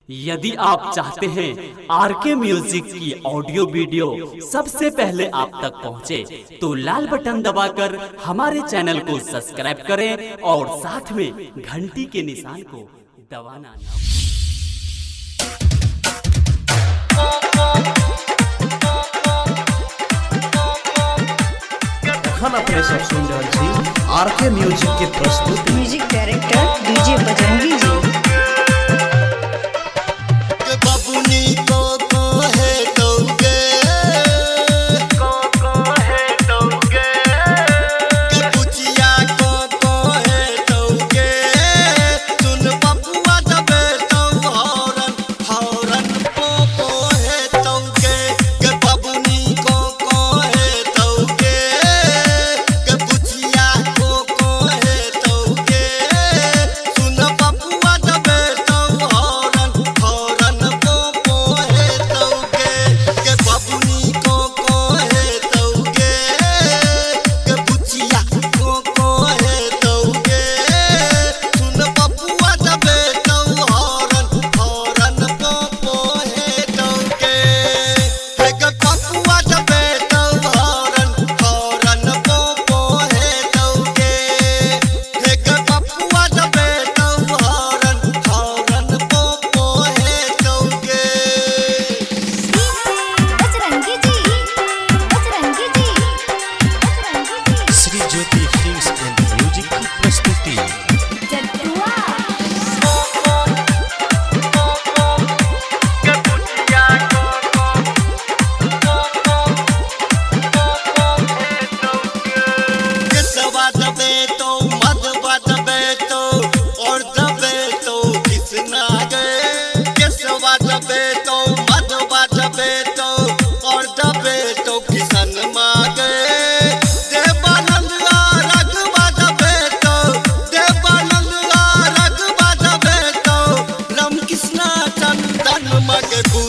यदि आप चाहते हैं आरके म्यूजिक की ऑडियो वीडियो सबसे पहले आप तक पहुंचे, तो लाल बटन दबाकर हमारे चैनल को सब्सक्राइब करें और साथ में घंटी के निशान को दबाना ना। हम अपने सब सुन रहे छी आरके म्यूजिक के प्रस्तुति। म्यूजिक डायरेक्टर डीजे बजरंगी जी। Maga